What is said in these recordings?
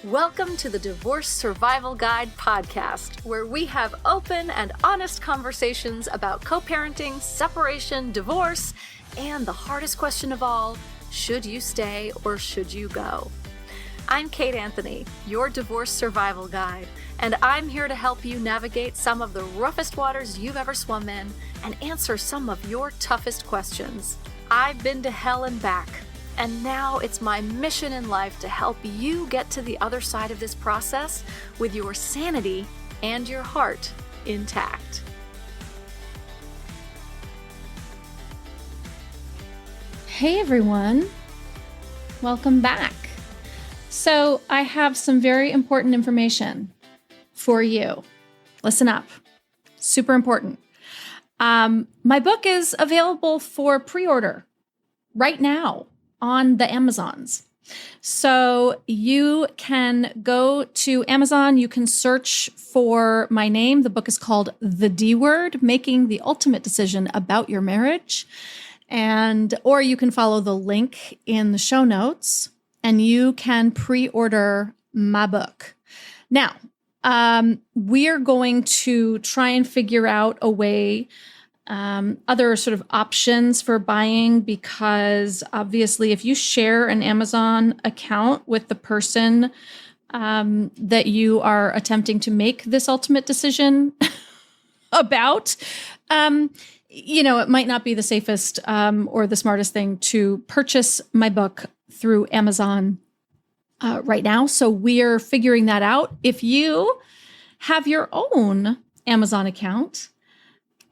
Welcome to the Divorce Survival Guide podcast, where we have open and honest conversations about co-parenting, separation, divorce, and the hardest question of all, should you stay or should you go? I'm Kate Anthony, your divorce survival guide, and I'm here to help you navigate some of the roughest waters you've ever swum in and answer some of your toughest questions. I've been to hell and back, and now it's my mission in life to help you get to the other side of this process with your sanity and your heart intact. Hey everyone, welcome back. So I have some very important information for you. Listen up, super important. My book is available for pre-order right now on the Amazons. So you can go to Amazon, you can search for my name. The book is called The D Word, Making the Ultimate Decision About Your Marriage. Or you can follow the link in the show notes and you can pre-order my book. Now, we're going to try and figure out a way, other sort of options for buying, because obviously if you share an Amazon account with the person that you are attempting to make this ultimate decision about, it might not be the safest or the smartest thing to purchase my book through Amazon right now. So we're figuring that out. If you have your own Amazon account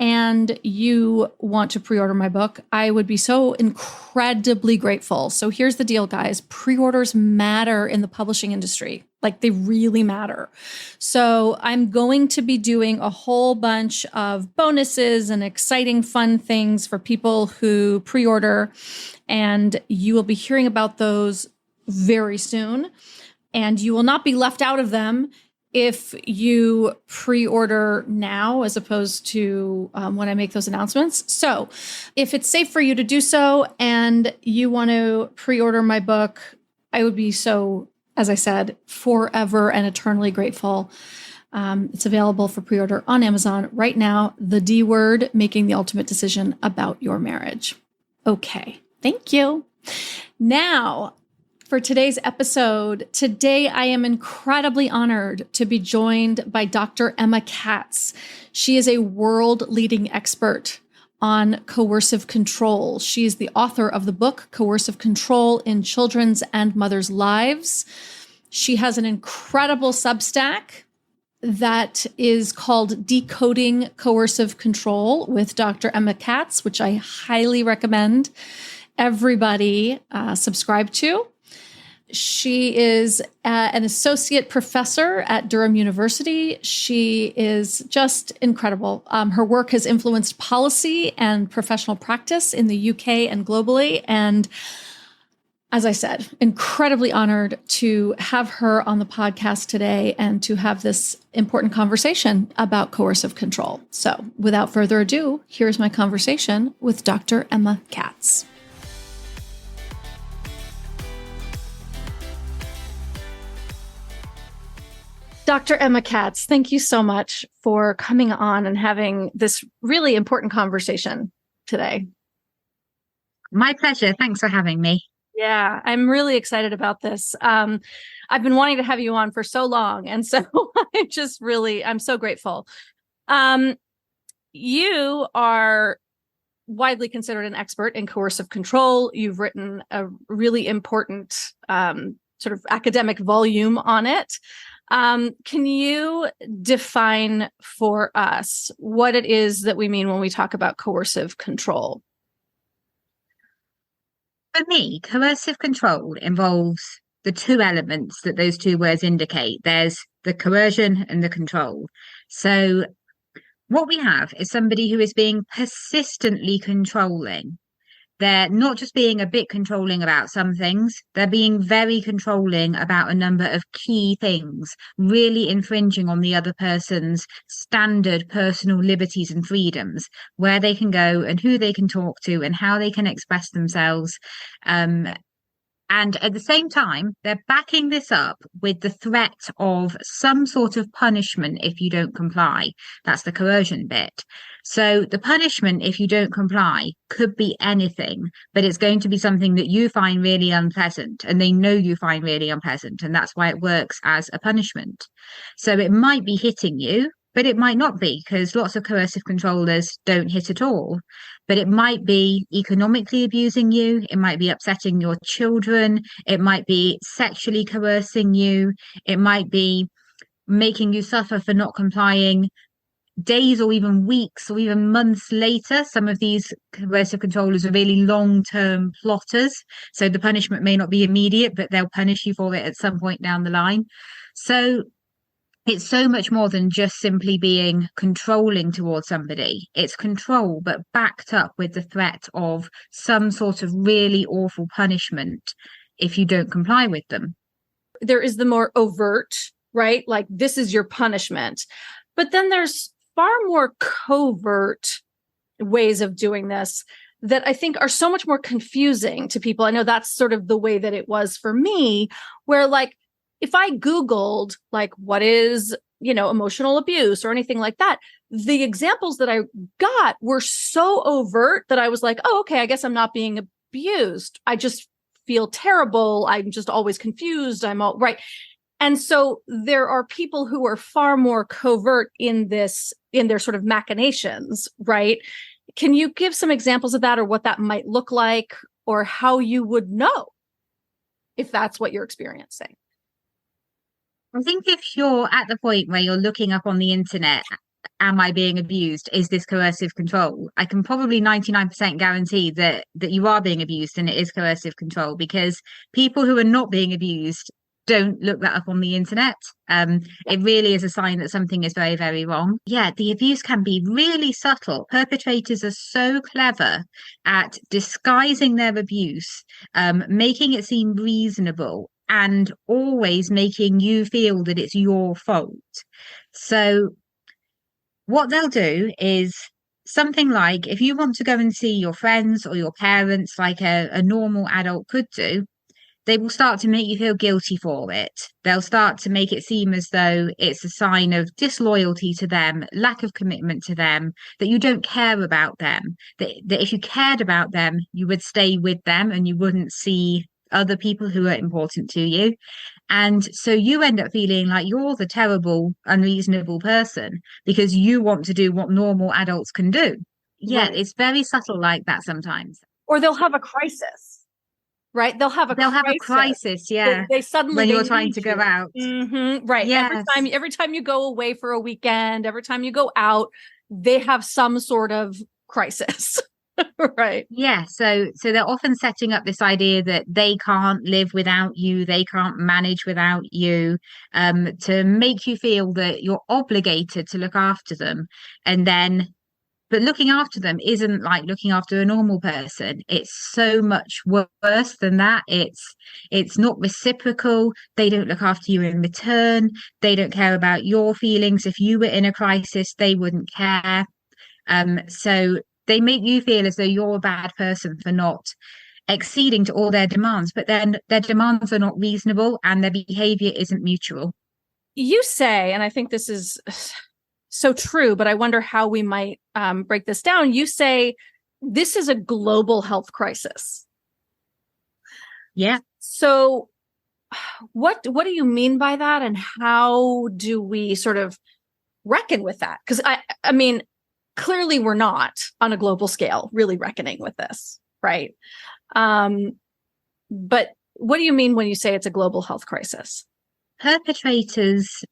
and you want to pre-order my book, I would be so incredibly grateful. So here's the deal, guys. Pre-orders matter in the publishing industry. Like, they really matter. So I'm going to be doing a whole bunch of bonuses and exciting, fun things for people who pre-order, and you will be hearing about those very soon. And you will not be left out of them if you pre-order now, as opposed to when I make those announcements. So if it's safe for you to do so and you want to pre-order my book, I would be so, as I said, forever and eternally grateful. It's available for pre-order on Amazon right now. The D Word, Making the Ultimate Decision About Your Marriage. Okay, thank you. Now, for today's episode, today I am incredibly honored to be joined by Dr. Emma Katz. She is a world-leading expert on coercive control. She is the author of the book, Coercive Control in Children's and Mothers' Lives. She has an incredible Substack that is called Decoding Coercive Control with Dr. Emma Katz, which I highly recommend everybody subscribe to. She is an associate professor at Durham University. She is just incredible. Her work has influenced policy and professional practice in the UK and globally. And as I said, incredibly honored to have her on the podcast today and to have this important conversation about coercive control. So without further ado, here's my conversation with Dr. Emma Katz. Dr. Emma Katz, thank you so much for coming on and having this really important conversation today. My pleasure. Thanks for having me. Yeah, I'm really excited about this. I've been wanting to have you on for so long. And so I'm so grateful. You are widely considered an expert in coercive control. You've written a really important sort of academic volume on it. Can you define for us what it is that we mean when we talk about coercive control? For me, coercive control involves the two elements that those two words indicate. There's the coercion and the control. So what we have is somebody who is being persistently controlling. They're not just being a bit controlling about some things, they're being very controlling about a number of key things, really infringing on the other person's standard personal liberties and freedoms, where they can go and who they can talk to and how they can express themselves. And at the same time, they're backing this up with the threat of some sort of punishment if you don't comply. That's the coercion bit. So the punishment, if you don't comply, could be anything, but it's going to be something that you find really unpleasant, and they know you find really unpleasant, and that's why it works as a punishment. So it might be hitting you, but it might not be, because lots of coercive controllers don't hit at all. But it might be economically abusing you, it might be upsetting your children, it might be sexually coercing you, it might be making you suffer for not complying days or even weeks or even months later. Some of these coercive controllers are really long-term plotters, so the punishment may not be immediate, but they'll punish you for it at some point down the line. So it's so much more than just simply being controlling towards somebody. It's control, but backed up with the threat of some sort of really awful punishment if you don't comply with them. There is the more overt, right? Like, this is your punishment. But then there's far more covert ways of doing this that I think are so much more confusing to people. I know that's sort of the way that it was for me, where like, if I Googled like, what is, emotional abuse or anything like that, the examples that I got were so overt that I was like, oh, okay, I guess I'm not being abused. I just feel terrible. I'm just always confused. I'm all right. And so there are people who are far more covert in their sort of machinations, right? Can you give some examples of that, or what that might look like, or how you would know if that's what you're experiencing? I think if you're at the point where you're looking up on the internet, am I being abused? Is this coercive control? I can probably 99% guarantee that you are being abused and it is coercive control, because people who are not being abused don't look that up on the internet. It really is a sign that something is very, very wrong. Yeah, the abuse can be really subtle. Perpetrators are so clever at disguising their abuse, making it seem reasonable, and always making you feel that it's your fault. So what they'll do is something like, if you want to go and see your friends or your parents like a normal adult could do, they will start to make you feel guilty for it. They'll start to make it seem as though it's a sign of disloyalty to them, lack of commitment to them, that you don't care about them, that if you cared about them, you would stay with them and you wouldn't see other people who are important to you. And so you end up feeling like you're the terrible, unreasonable person because you want to do what normal adults can do. Yeah, right. It's very subtle like that sometimes. Or they'll have a crisis, right? They'll have a crisis. Yeah. They suddenly, when you're trying to go out. Mm-hmm, right. Yes. Every time you go away for a weekend, every time you go out, they have some sort of crisis. Right. Yeah. So they're often setting up this idea that they can't live without you, they can't manage without you, to make you feel that you're obligated to look after them. But looking after them isn't like looking after a normal person. It's so much worse than that. It's not reciprocal. They don't look after you in return. They don't care about your feelings. If you were in a crisis, they wouldn't care. So they make you feel as though you're a bad person for not acceding to all their demands, but then their demands are not reasonable and their behavior isn't mutual. You say, and I think this is so true, but I wonder how we might break this down. You say this is a global health crisis. Yeah. So what do you mean by that? And how do we sort of reckon with that? Because I mean, clearly we're not on a global scale really reckoning with this, right? But what do you mean when you say it's a global health crisis? Perpetrators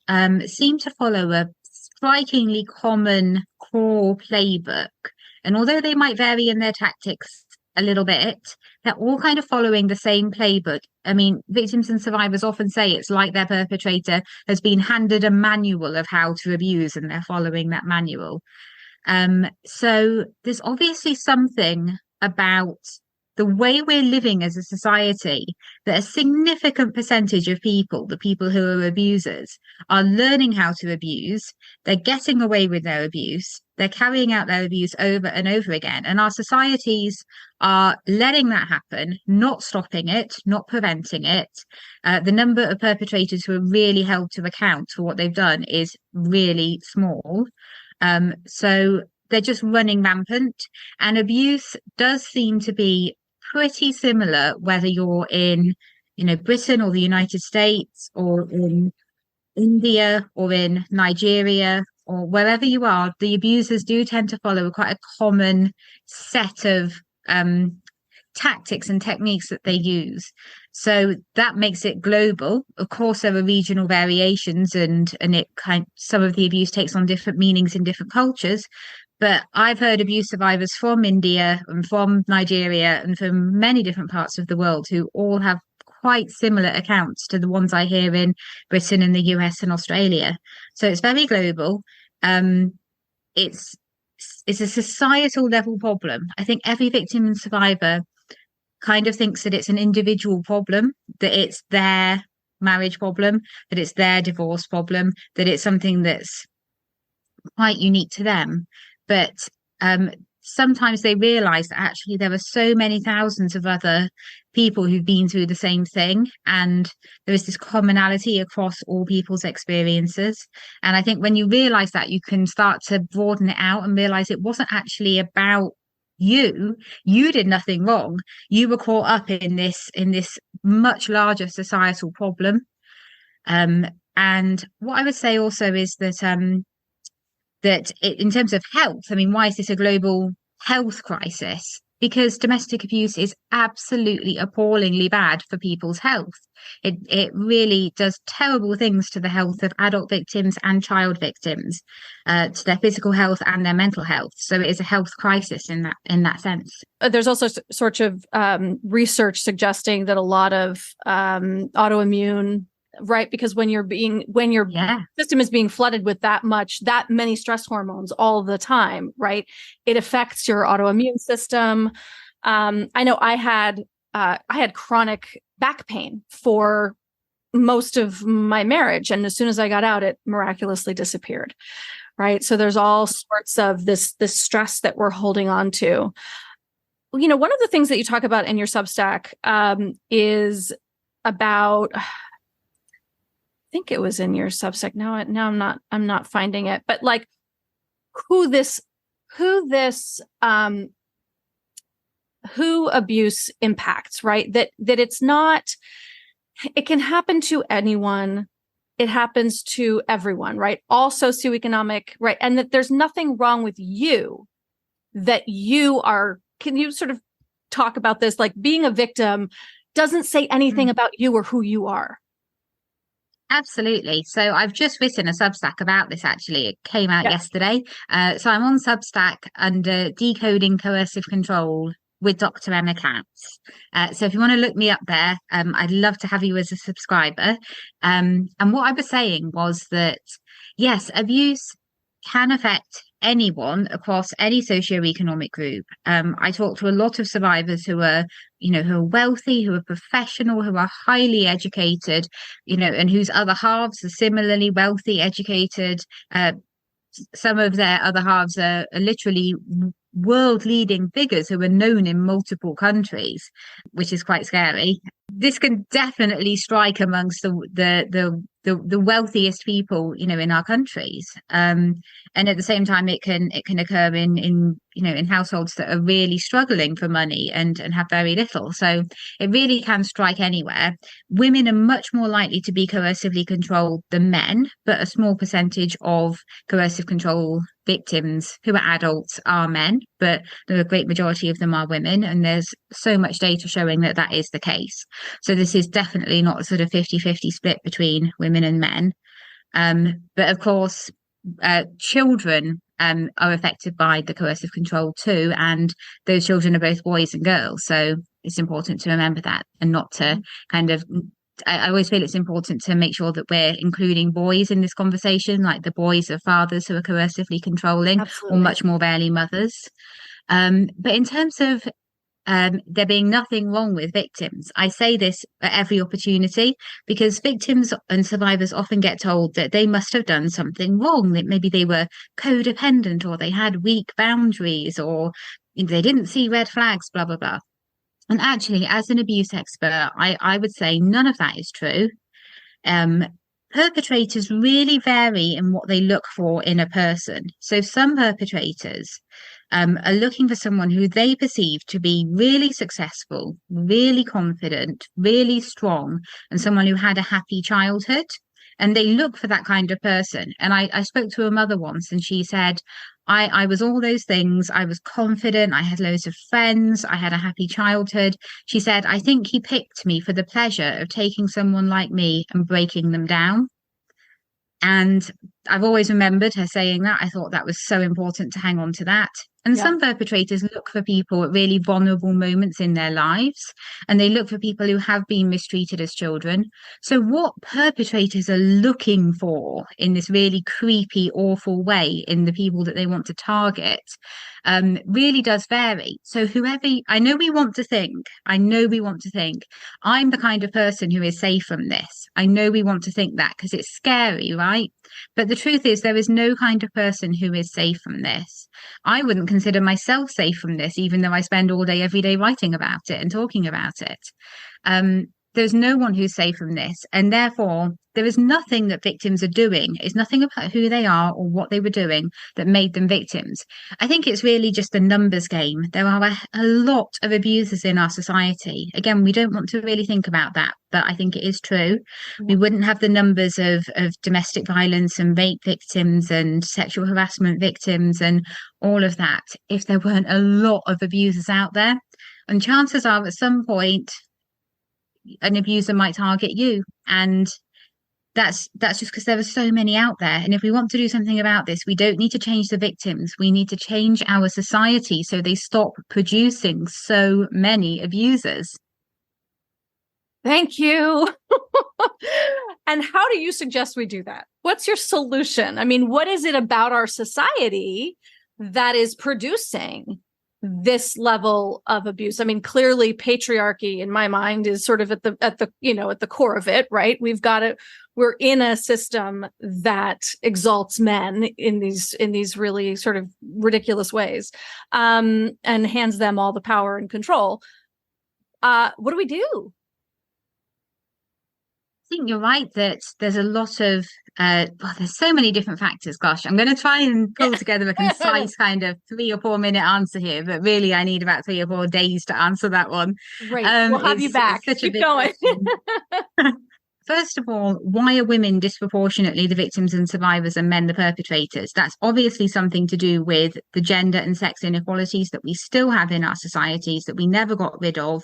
seem to follow a strikingly common core playbook. And although they might vary in their tactics a little bit, they're all kind of following the same playbook. I mean, victims and survivors often say it's like their perpetrator has been handed a manual of how to abuse and they're following that manual. So there's obviously something about the way we're living as a society that a significant percentage of people, the people who are abusers, are learning how to abuse. They're getting away with their abuse. They're carrying out their abuse over and over again. And our societies are letting that happen, not stopping it, not preventing it. The number of perpetrators who are really held to account for what they've done is really small. So they're just running rampant. And abuse does seem to be pretty similar, whether you're in, Britain or the United States or in India or in Nigeria or wherever you are. The abusers do tend to follow quite a common set of tactics and techniques that they use. So that makes it global. Of course, there are regional variations, and some of the abuse takes on different meanings in different cultures. But I've heard abuse survivors from India and from Nigeria and from many different parts of the world who all have quite similar accounts to the ones I hear in Britain and the US and Australia. So it's very global. It's a societal level problem. I think every victim and survivor kind of thinks that it's an individual problem, that it's their marriage problem, that it's their divorce problem, that it's something that's quite unique to them. But sometimes they realize that actually there are so many thousands of other people who've been through the same thing, and there is this commonality across all people's experiences. And I think when you realize that, you can start to broaden it out and realize it wasn't actually about you did nothing wrong. You were caught up in this much larger societal problem. And what I would say also is that in terms of health, I mean, why is this a global health crisis? Because domestic abuse is absolutely appallingly bad for people's health. It really does terrible things to the health of adult victims and child victims, to their physical health and their mental health. So it is a health crisis in that sense. There's also sort of research suggesting that a lot of autoimmune, right? Because when your system is being flooded with that many stress hormones all the time, right? It affects your autoimmune system. I know I had chronic back pain for most of my marriage, and as soon as I got out, it miraculously disappeared. Right? So there's all sorts of this stress that we're holding on to. One of the things that you talk about in your Substack is about. I think it was in your Substack. Now I'm not finding it, but like who abuse impacts, right? That it's not, it can happen to anyone. It happens to everyone, right? All socioeconomic, right? And that there's nothing wrong with you, that you are, can you sort of talk about this? Like being a victim doesn't say anything about you or who you are. Absolutely. So I've just written a Substack about this, actually. It came out yesterday. So I'm on Substack under Decoding Coercive Control with Dr. Emma Katz. So if you want to look me up there, I'd love to have you as a subscriber. And what I was saying was that, yes, abuse can affect anyone across any socioeconomic group. I talk to a lot of survivors who are wealthy, who are professional, who are highly educated, and whose other halves are similarly wealthy, educated. Some of their other halves are literally world-leading figures who are known in multiple countries, which is quite scary. This can definitely strike amongst the wealthiest people, in our countries. And at the same time, it can occur in households that are really struggling for money and have very little. So it really can strike anywhere. Women are much more likely to be coercively controlled than men, but a small percentage of coercive control victims who are adults are men, but the great majority of them are women. And there's so much data showing that is the case. So this is definitely not a sort of 50-50 split between women and men. But of course, children are affected by the coercive control too, and those children are both boys and girls. So it's important to remember that, and not to I always feel it's important to make sure that we're including boys in this conversation, like the boys of fathers who are coercively controlling. Absolutely. Or much more rarely mothers. But in terms of there being nothing wrong with victims. I say this at every opportunity because victims and survivors often get told that they must have done something wrong, that maybe they were codependent or they had weak boundaries or they didn't see red flags, blah, blah, blah. And actually, as an abuse expert, I would say none of that is true. Perpetrators really vary in what they look for in a person. So some perpetrators are looking for someone who they perceive to be really successful, really confident, really strong, and someone who had a happy childhood. And they look for that kind of person. And I spoke to a mother once and she said, I was all those things. I was confident. I had loads of friends. I had a happy childhood. She said, I think he picked me for the pleasure of taking someone like me and breaking them down. And I've always remembered her saying that. I thought that was so important to hang on to that. And some perpetrators look for people at really vulnerable moments in their lives, and they look for people who have been mistreated as children. So what perpetrators are looking for in this really creepy, awful way in the people that they want to target really does vary. So I know we want to think I'm the kind of person who is safe from this. I know we want to think that because it's scary, right? But the truth is there is no kind of person who is safe from this. I wouldn't consider myself safe from this, even though I spend all day, every day writing about it and talking about it. There's no one who's safe from this. And therefore, there is nothing that victims are doing. It's nothing about who they are or what they were doing that made them victims. I think it's really just a numbers game. There are a lot of abusers in our society. Again, we don't want to really think about that, but I think it is true. We wouldn't have the numbers of domestic violence and rape victims and sexual harassment victims and all of that if there weren't a lot of abusers out there. And chances are at some point, an abuser might target you, and that's just because there are so many out there. And if we want to do something about this, we don't need to change the victims, we need to change our society so they stop producing so many abusers. Thank you. And how do you suggest we do that? What's your solution? I mean, what is it about our society that is producing this level of abuse? I mean, clearly patriarchy in my mind is sort of at the core of it, right? We're in a system that exalts men in these really sort of ridiculous ways, and hands them all the power and control. What do we do? I think you're right that there's a lot of there's so many different factors. Gosh, I'm going to try and pull together a concise kind of 3 or 4 minute answer here, but really I need about 3 or 4 days to answer that one. Great, we'll have you back. Keep going. First of all, why are women disproportionately the victims and survivors and men the perpetrators? That's obviously something to do with the gender and sex inequalities that we still have in our societies that we never got rid of.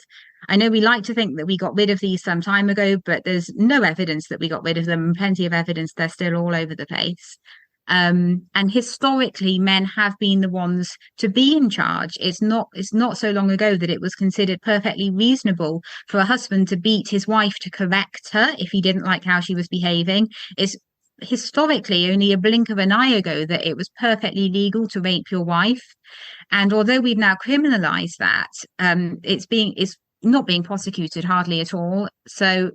I know we like to think that we got rid of these some time ago, but there's no evidence that we got rid of them, plenty of evidence they're still all over the place. And historically, men have been the ones to be in charge. It's not so long ago that it was considered perfectly reasonable for a husband to beat his wife to correct her if he didn't like how she was behaving. It's historically only a blink of an eye ago that it was perfectly legal to rape your wife. And although we've now criminalized that, it's not being prosecuted hardly at all. So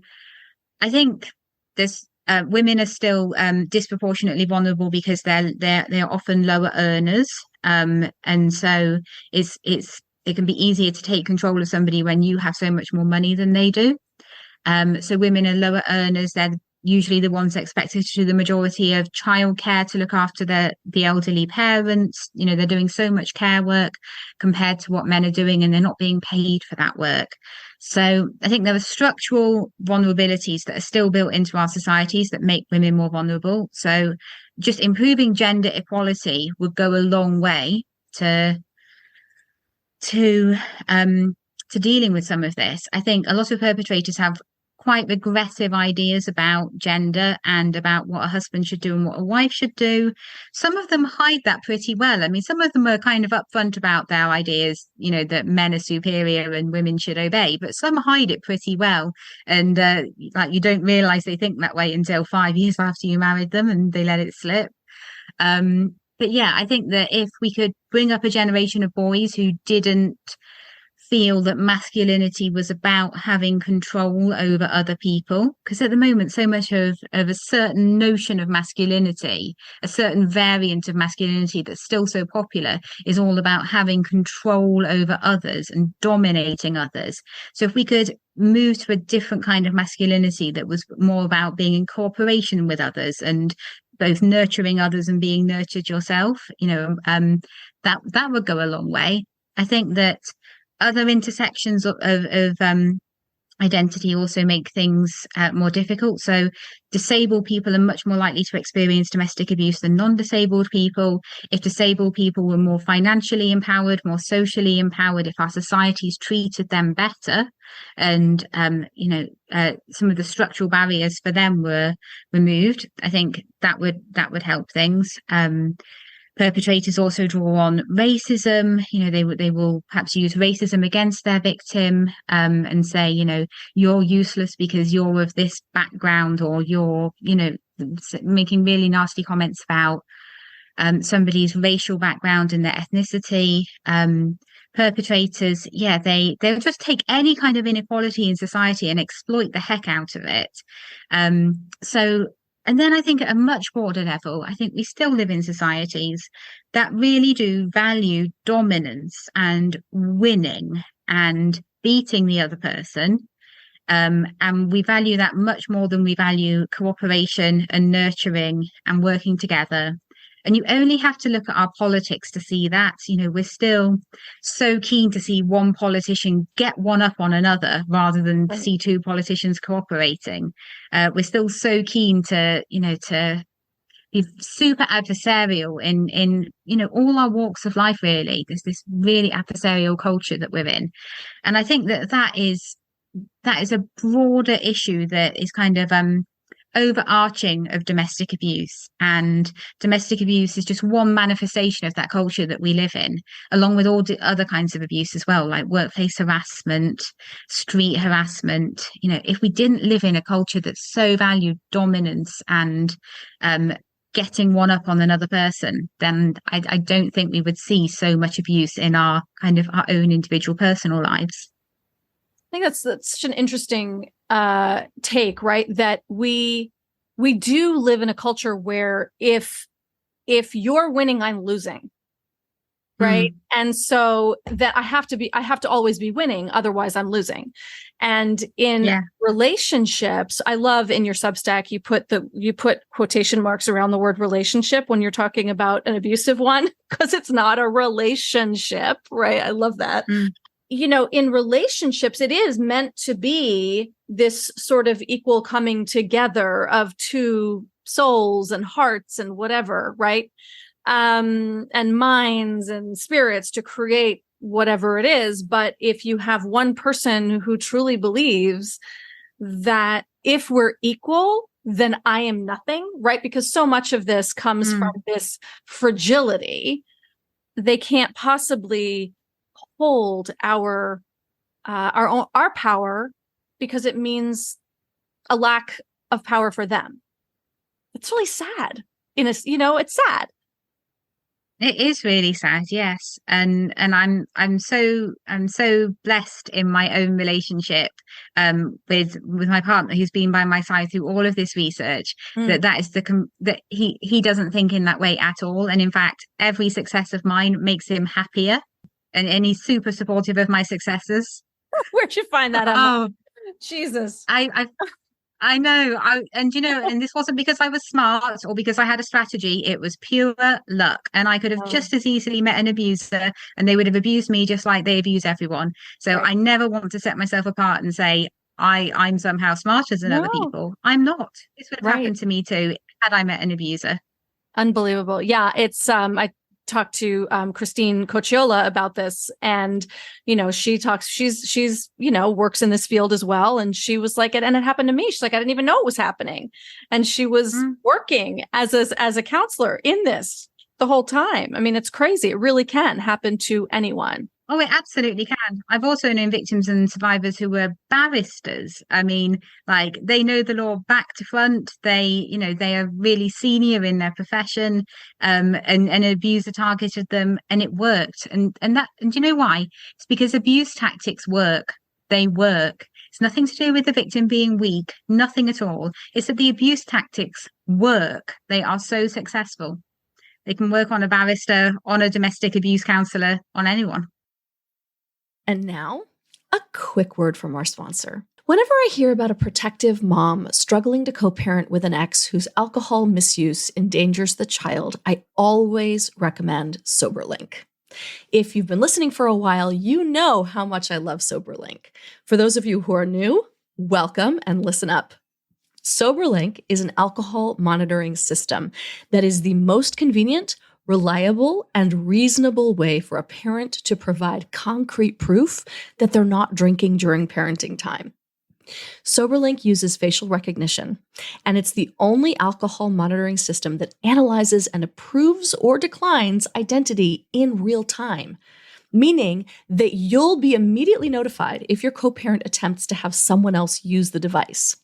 I think this. Women are still disproportionately vulnerable because they're often lower earners, and so it can be easier to take control of somebody when you have so much more money than they do. So women are lower earners. They're usually the ones expected to do the majority of childcare to look after the elderly parents. You know, they're doing so much care work compared to what men are doing, and they're not being paid for that work. So I think there are structural vulnerabilities that are still built into our societies that make women more vulnerable. So just improving gender equality would go a long way to dealing with some of this. I think a lot of perpetrators have quite regressive ideas about gender and about what a husband should do and what a wife should do. Some of them hide that pretty well. I mean, some of them are kind of upfront about their ideas, you know, that men are superior and women should obey, but some hide it pretty well. And like you don't realize they think that way until 5 years after you married them and they let it slip. But yeah, I think that if we could bring up a generation of boys who didn't feel that masculinity was about having control over other people. Because at the moment, so much of a certain notion of masculinity, a certain variant of masculinity that's still so popular, is all about having control over others and dominating others. So if we could move to a different kind of masculinity that was more about being in cooperation with others and both nurturing others and being nurtured yourself, that would go a long way. I think that other intersections of identity also make things more difficult. So disabled people are much more likely to experience domestic abuse than non-disabled people. If disabled people were more financially empowered, more socially empowered, if our societies treated them better, and some of the structural barriers for them were removed, I think that would help things. Perpetrators also draw on racism. They will perhaps use racism against their victim, and say, you're useless because you're of this background, or you're, making really nasty comments about somebody's racial background and their ethnicity. Perpetrators, they'll just take any kind of inequality in society and exploit the heck out of it. And then I think at a much broader level, I think we still live in societies that really do value dominance and winning and beating the other person. And we value that much more than we value cooperation and nurturing and working together. And you only have to look at our politics to see that. We're still so keen to see one politician get one up on another rather than see two politicians cooperating. We're still so keen to be super adversarial in all our walks of life, really. There's this really adversarial culture that we're in. And I think that is a broader issue that is kind of overarching of domestic abuse, and domestic abuse is just one manifestation of that culture that we live in, along with all the other kinds of abuse as well, like workplace harassment, street harassment. If we didn't live in a culture that so valued dominance and getting one up on another person, then I don't think we would see so much abuse in our own individual personal lives. I think that's such an interesting take, right? That we do live in a culture where if you're winning, I'm losing, right? And so that I have to always be winning, otherwise I'm losing. And in relationships, I love in your Substack you put quotation marks around the word relationship when you're talking about an abusive one, because it's not a relationship, right? I love that. In relationships, it is meant to be this sort of equal coming together of two souls and hearts and whatever, right? And minds and spirits to create whatever it is. But if you have one person who truly believes that if we're equal, then I am nothing, right? Because so much of this comes from this fragility. They can't possibly hold our power, because it means a lack of power for them. It's really sad. It's sad. It is really sad, yes. And I'm so blessed in my own relationship with my partner, who's been by my side through all of this research. That he doesn't think in that way at all, and in fact, every success of mine makes him happier. And he's super supportive of my successes. Where'd you find that? Oh, Jesus. I know. And this wasn't because I was smart or because I had a strategy. It was pure luck. And I could have just as easily met an abuser and they would have abused me just like they abuse everyone. So I never want to set myself apart and say, I'm somehow smarter than other people. I'm not. This would have happened to me too had I met an abuser. Unbelievable. Yeah, it's I talked to Christine Cocciola about this, and she's works in this field as well, and she was like, and it happened to me. She's like, I didn't even know it was happening, and she was working as a counselor in this the whole time. I mean, it's crazy. It really can happen to anyone. Oh, it absolutely can. I've also known victims and survivors who were barristers. I mean, like they know the law back to front. They are really senior in their profession, and an abuser targeted them, and it worked. And do you know why? It's because abuse tactics work. They work. It's nothing to do with the victim being weak, nothing at all. It's that the abuse tactics work. They are so successful. They can work on a barrister, on a domestic abuse counselor, on anyone. And now, a quick word from our sponsor. Whenever I hear about a protective mom struggling to co-parent with an ex whose alcohol misuse endangers the child, I always recommend SoberLink. If you've been listening for a while, you know how much I love SoberLink. For those of you who are new, welcome and listen up. SoberLink is an alcohol monitoring system that is the most convenient, reliable, and reasonable way for a parent to provide concrete proof that they're not drinking during parenting time. SoberLink uses facial recognition, and it's the only alcohol monitoring system that analyzes and approves or declines identity in real time, meaning that you'll be immediately notified if your co-parent attempts to have someone else use the device.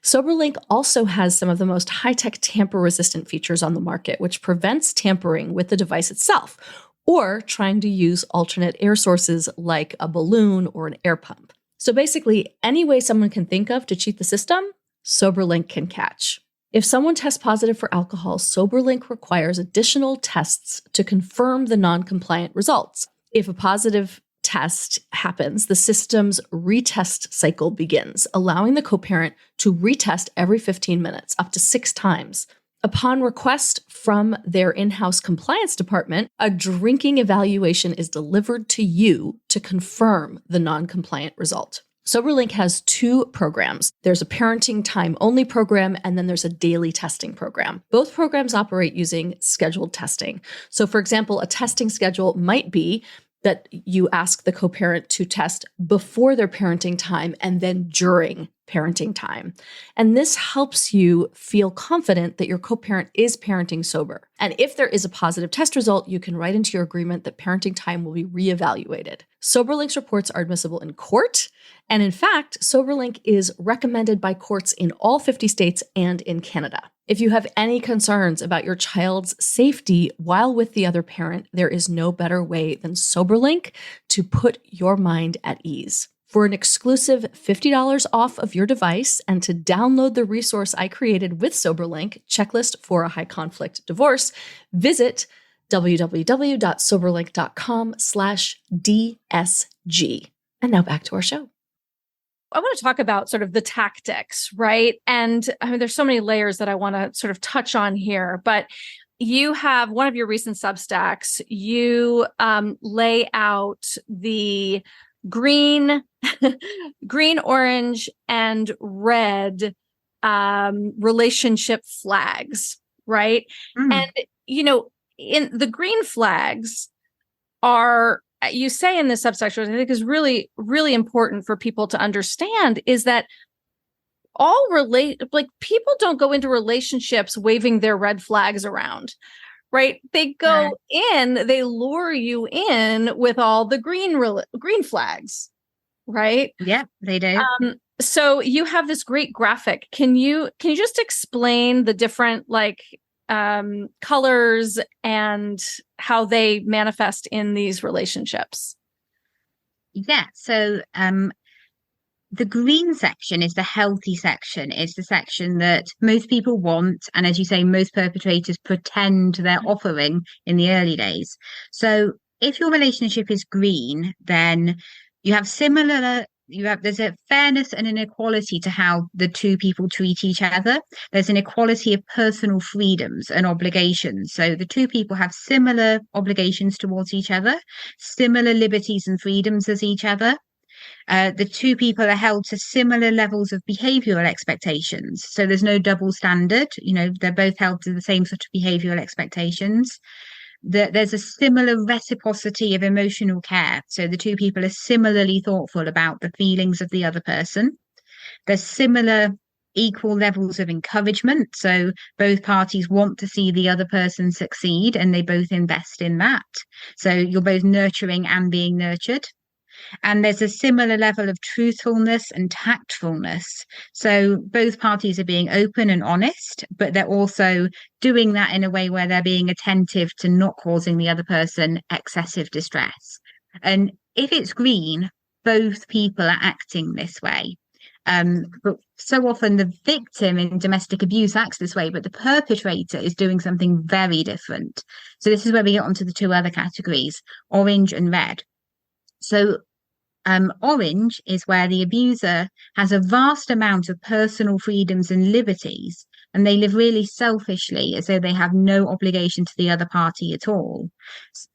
SoberLink also has some of the most high-tech tamper-resistant features on the market, which prevents tampering with the device itself or trying to use alternate air sources like a balloon or an air pump. So basically, any way someone can think of to cheat the system, SoberLink can catch. If someone tests positive for alcohol, SoberLink requires additional tests to confirm the non-compliant results. If a positive test happens, the system's retest cycle begins, allowing the co-parent to retest every 15 minutes, up to 6 times. Upon request from their in-house compliance department, a drinking evaluation is delivered to you to confirm the non-compliant result. SoberLink has 2 programs. There's a parenting time only program, and then there's a daily testing program. Both programs operate using scheduled testing. So for example, a testing schedule might be that you ask the co-parent to test before their parenting time and then during parenting time. And this helps you feel confident that your co-parent is parenting sober. And if there is a positive test result, you can write into your agreement that parenting time will be reevaluated. SoberLink's reports are admissible in court. And in fact, SoberLink is recommended by courts in all 50 states and in Canada. If you have any concerns about your child's safety while with the other parent, there is no better way than SoberLink to put your mind at ease. For an exclusive $50 off of your device and to download the resource I created with SoberLink, Checklist for a High Conflict Divorce, visit www.soberlink.com/DSG. And now back to our show. I want to talk about sort of the tactics, right? And I mean, there's so many layers that I want to sort of touch on here, but you have one of your recent Substacks, you lay out the green, orange, and red relationship flags, right? And, in the green flags are, you say in this subsection, I think is really, really important for people to understand, is that people don't go into relationships waving their red flags around, right? They go in, they lure you in with all the green flags, right? Yeah, they do. So you have this great graphic. Can you just explain the different colors and how they manifest in these relationships? Yeah. So the green section is the healthy section. It's the section that most people want. And as you say, most perpetrators pretend they're offering in the early days. So if your relationship is green, then there's a fairness and an equality to how the two people treat each other. There's an equality of personal freedoms and obligations. So the two people have similar obligations towards each other, similar liberties and freedoms as each other. The two people are held to similar levels of behavioral expectations. So there's no double standard. They're both held to the same sort of behavioral expectations. There's a similar reciprocity of emotional care. So the two people are similarly thoughtful about the feelings of the other person. There's similar equal levels of encouragement. So both parties want to see the other person succeed and they both invest in that. So you're both nurturing and being nurtured. And there's a similar level of truthfulness and tactfulness. So both parties are being open and honest, but they're also doing that in a way where they're being attentive to not causing the other person excessive distress. And if it's green, both people are acting this way. But so often the victim in domestic abuse acts this way, but the perpetrator is doing something very different. So this is where we get onto the two other categories, orange and red. So orange is where the abuser has a vast amount of personal freedoms and liberties, and they live really selfishly as though they have no obligation to the other party at all.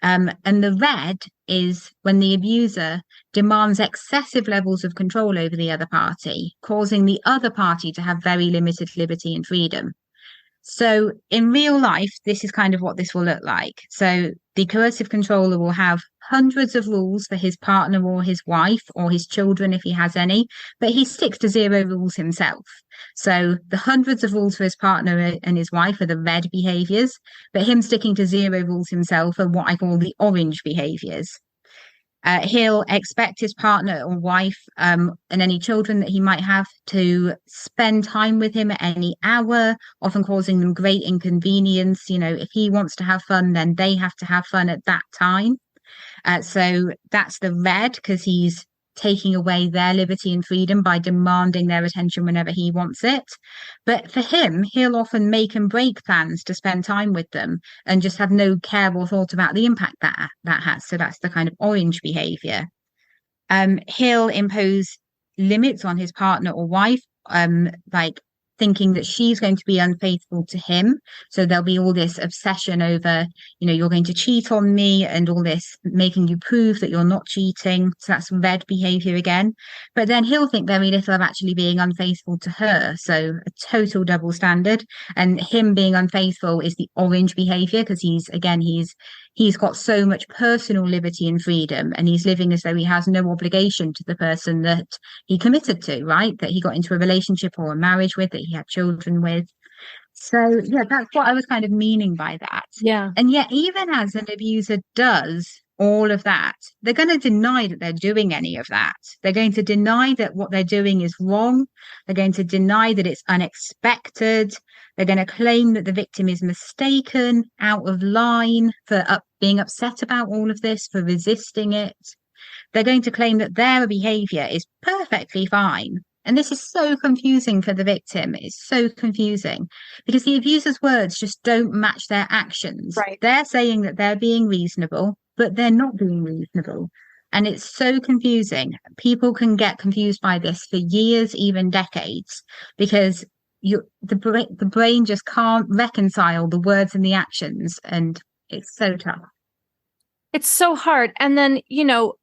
And the red is when the abuser demands excessive levels of control over the other party, causing the other party to have very limited liberty and freedom. So in real life, this is kind of what this will look like. So the coercive controller will have hundreds of rules for his partner or his wife or his children if he has any, but he sticks to 0 rules himself. So the hundreds of rules for his partner and his wife are the red behaviors, but him sticking to 0 rules himself are what I call the orange behaviors. He'll expect his partner or wife and any children that he might have to spend time with him at any hour, often causing them great inconvenience. You know, if he wants to have fun, then they have to have fun at that time. So that's the red, because he's taking away their liberty and freedom by demanding their attention whenever he wants it. But for him, he'll often make and break plans to spend time with them and just have no care or thought about the impact that has. So that's the kind of orange behavior. He'll impose limits on his partner or wife, like thinking that she's going to be unfaithful to him. So there'll be all this obsession over, you know, you're going to cheat on me, and all this making you prove that you're not cheating. So that's red behavior again. But then he'll think very little of actually being unfaithful to her. So a total double standard. And him being unfaithful is the orange behavior, because he's got so much personal liberty and freedom, and he's living as though he has no obligation to the person that he committed to, right? That he got into a relationship or a marriage with, that he had children with. So yeah, that's what I was kind of meaning by that. Yeah. And yet, even as an abuser does all of that, they're going to deny that they're doing any of that. They're going to deny that what they're doing is wrong. They're going to deny that it's unexpected. They're going to claim that the victim is mistaken, out of line, for being upset about all of this, for resisting it. They're going to claim that their behavior is perfectly fine. And this is so confusing for the victim. It's so confusing because the abuser's words just don't match their actions. Right. They're saying that they're being reasonable, but they're not being reasonable. And it's so confusing. People can get confused by this for years, even decades, because the brain just can't reconcile the words and the actions. And it's so tough. It's so hard. And then, you know,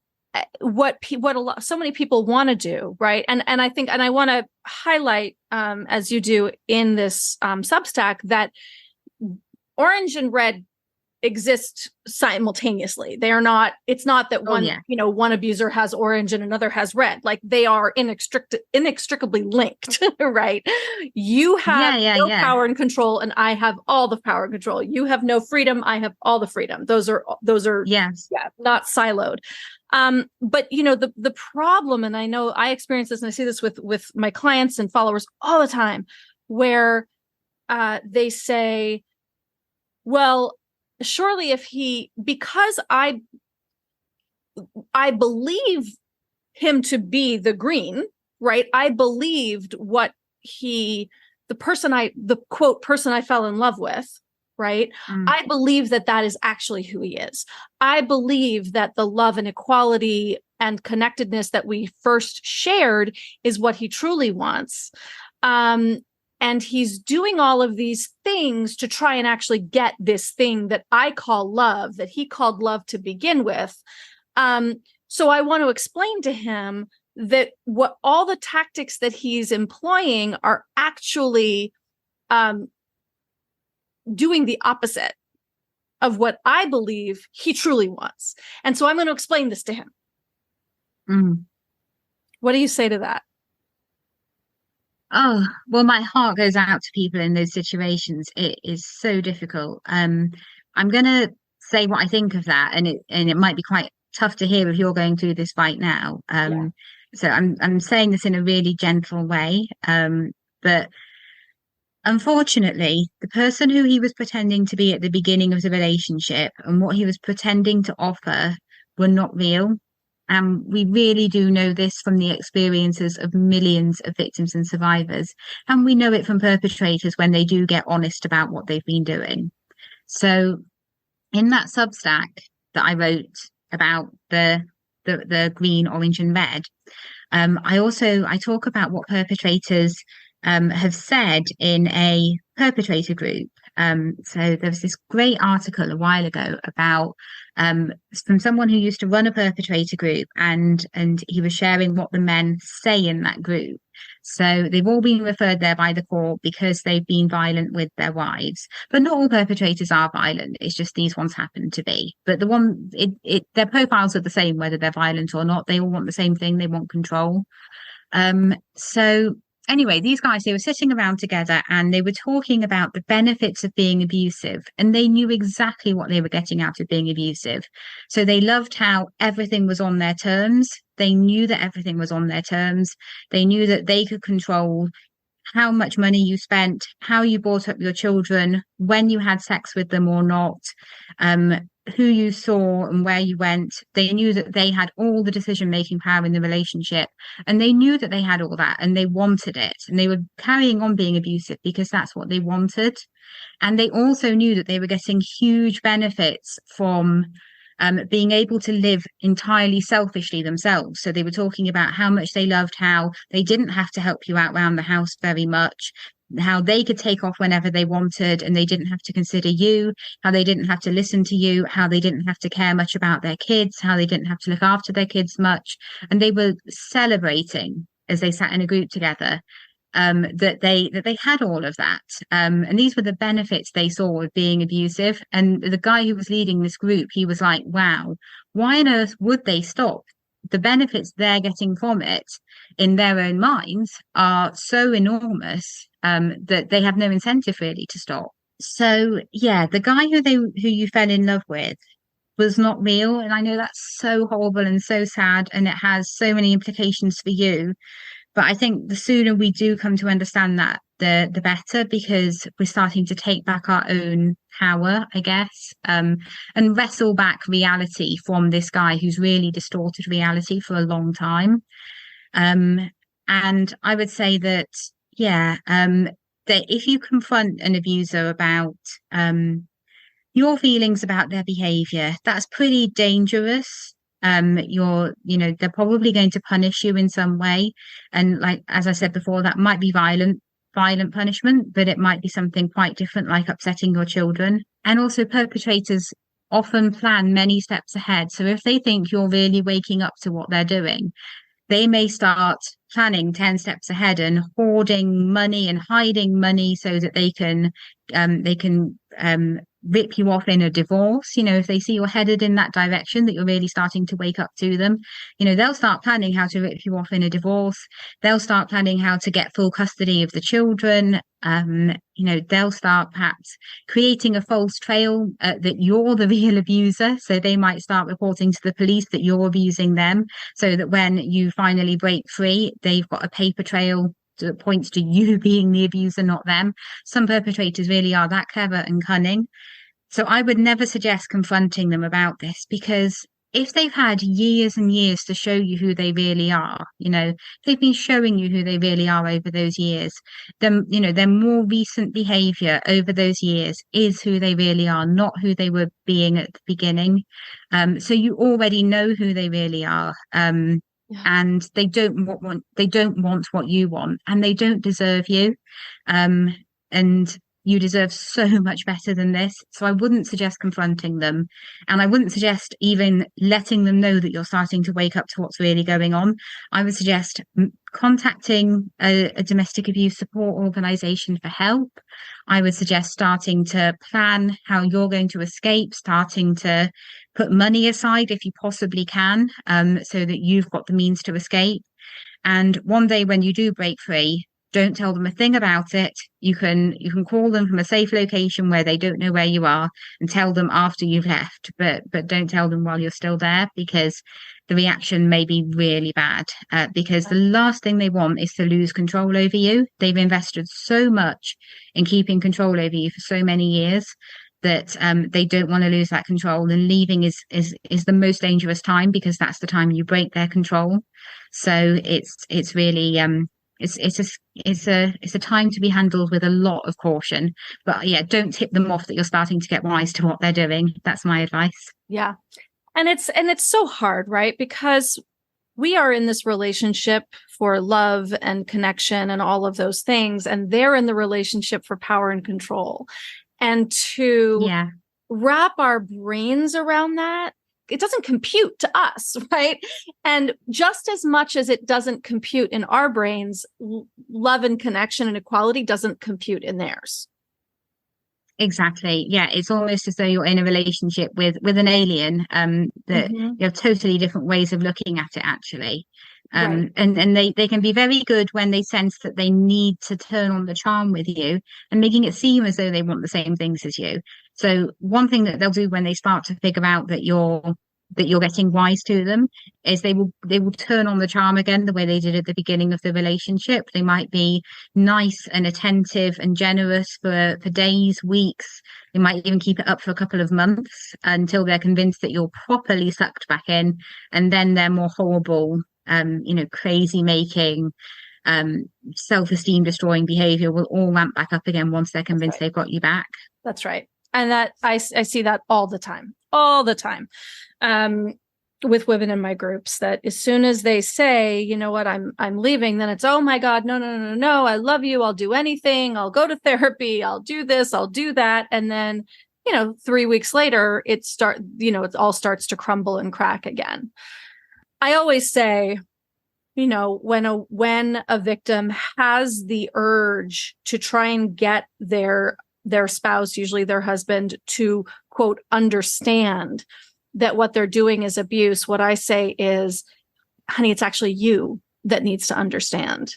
so many people want to do, right? And I think, and I want to highlight, as you do in this Substack, that orange and red exist simultaneously. They are not. It's not that one abuser has orange and another has red. Like they are inextricably linked, right? You have no power and control, and I have all the power and control. You have no freedom. I have all the freedom. Those are not siloed. But you know, the problem, and I know I experience this and I see this with my clients and followers all the time, where they say, well, surely because I believe him to be the green, right? I believed the quote person I fell in love with, right? I believe that is actually who he is. I believe that the love and equality and connectedness that we first shared is what he truly wants. And he's doing all of these things to try and actually get this thing that I call love, that he called love to begin with. So I want to explain to him that what all the tactics that he's employing are actually doing the opposite of what I believe he truly wants. And so I'm going to explain this to him. What do you say to that? Oh, well, my heart goes out to people in those situations. It is so difficult. I'm gonna say what I think of that, and it might be quite tough to hear if you're going through this right now. Yeah. So I'm saying this in a really gentle way. But unfortunately, the person who he was pretending to be at the beginning of the relationship and what he was pretending to offer were not real. And we really do know this from the experiences of millions of victims and survivors. And we know it from perpetrators when they do get honest about what they've been doing. So in that Substack that I wrote about the green, orange, and red, I talk about what perpetrators have said in a perpetrator group. So there was this great article a while ago about from someone who used to run a perpetrator group, and he was sharing what the men say in that group. So they've all been referred there by the court because they've been violent with their wives. But not all perpetrators are violent. It's just these ones happen to be. But their profiles are the same, whether they're violent or not. They all want the same thing. They want control. So anyway, these guys, they were sitting around together and they were talking about the benefits of being abusive, and they knew exactly what they were getting out of being abusive. So they loved how everything was on their terms. They knew that everything was on their terms. They knew that they could control how much money you spent, how you brought up your children, when you had sex with them or not, who you saw and where you went. They knew that they had all the decision-making power in the relationship, and they knew that they had all that and they wanted it, and they were carrying on being abusive because that's what they wanted. And they also knew that they were getting huge benefits from being able to live entirely selfishly themselves. So they were talking about how much they loved how they didn't have to help you out around the house very much, how they could take off whenever they wanted and they didn't have to consider you, how they didn't have to listen to you, how they didn't have to care much about their kids, how they didn't have to look after their kids much. And they were celebrating as they sat in a group together that they had all of that, and these were the benefits they saw of being abusive. And the guy who was leading this group, he was like, wow, why on earth would they stop? The benefits they're getting from it in their own minds are so enormous that they have no incentive really to stop. So yeah, the guy who you fell in love with was not real, and I know that's so horrible and so sad, and it has so many implications for you. But I think the sooner we do come to understand that, the better, because we're starting to take back our own power, I guess, and wrestle back reality from this guy who's really distorted reality for a long time. And I would say that, yeah, that if you confront an abuser about your feelings about their behavior, that's pretty dangerous. They're probably going to punish you in some way. And like, as I said before, that might be violent punishment, but it might be something quite different, like upsetting your children. And also perpetrators often plan many steps ahead. So if they think you're really waking up to what they're doing, they may start planning 10 steps ahead and hoarding money and hiding money so that they can rip you off in a divorce. If they see you're headed in that direction, that you're really starting to wake up to them, they'll start planning how to rip you off in a divorce. They'll start planning how to get full custody of the children. They'll start perhaps creating a false trail that you're the real abuser. So they might start reporting to the police that you're abusing them, so that when you finally break free, they've got a paper trail that points to you being the abuser, not them. Some perpetrators really are that clever and cunning. So I would never suggest confronting them about this, because if they've had years and years to show you who they really are, if they've been showing you who they really are over those years, then, their more recent behavior over those years is who they really are, not who they were being at the beginning. So you already know who they really are. And they don't want what you want, and they don't deserve you. And you deserve so much better than this. So I wouldn't suggest confronting them. And I wouldn't suggest even letting them know that you're starting to wake up to what's really going on. I would suggest contacting a domestic abuse support organisation for help. I would suggest starting to plan how you're going to escape, starting to put money aside if you possibly can, so that you've got the means to escape. And one day when you do break free, Don't tell them a thing about it. You can call them from a safe location where they don't know where you are, and tell them after you've left, but don't tell them while you're still there, because the reaction may be really bad, because the last thing they want is to lose control over you. They've invested so much in keeping control over you for so many years that they don't want to lose that control, and leaving is the most dangerous time, because that's the time you break their control. So it's really it's a time to be handled with a lot of caution. But yeah, don't tip them off that you're starting to get wise to what they're doing. That's my advice. Yeah. And it's so hard, right? Because we are in this relationship for love and connection and all of those things, and they're in the relationship for power and control. And to wrap our brains around that, it doesn't compute to us, right? And just as much as it doesn't compute in our brains, love and connection and equality doesn't compute in theirs. Exactly. Yeah, it's almost as though you're in a relationship with an alien, that you have totally different ways of looking at it, actually. Right. And they can be very good when they sense that they need to turn on the charm with you and making it seem as though they want the same things as you. So one thing that they'll do when they start to figure out that you're getting wise to them is they will turn on the charm again, the way they did at the beginning of the relationship. They might be nice and attentive and generous for days, weeks. They might even keep it up for a couple of months until they're convinced that you're properly sucked back in, and then their more horrible, crazy making, self-esteem destroying behavior will all ramp back up again once they're convinced they've got you back. That's right. And that I see that all the time, with women in my groups, that as soon as they say, you know what, I'm leaving, then it's, oh my God, no, I love you. I'll do anything. I'll go to therapy. I'll do this. I'll do that. And then, 3 weeks later, it all starts to crumble and crack again. I always say, when a victim has the urge to try and get their spouse, usually their husband, to quote, understand that what they're doing is abuse, what I say is, honey, it's actually you that needs to understand.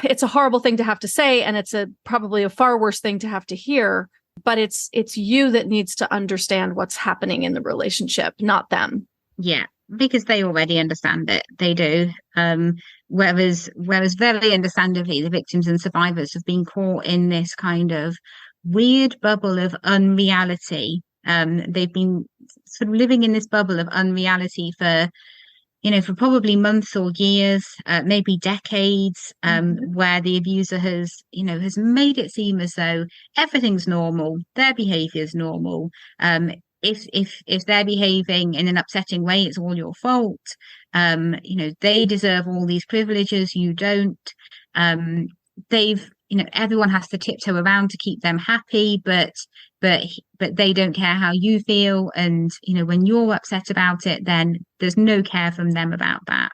It's a horrible thing to have to say, and it's probably a far worse thing to have to hear, but it's you that needs to understand what's happening in the relationship, not them. Yeah, because they already understand it. They do. Whereas very understandably, the victims and survivors have been caught in this kind of weird bubble of unreality. They've been sort of living in this bubble of unreality for probably months or years, maybe decades, where the abuser has made it seem as though everything's normal, their behavior is normal. If they're behaving in an upsetting way, it's all your fault. They deserve all these privileges, you don't. Everyone has to tiptoe around to keep them happy, but they don't care how you feel. And, when you're upset about it, then there's no care from them about that.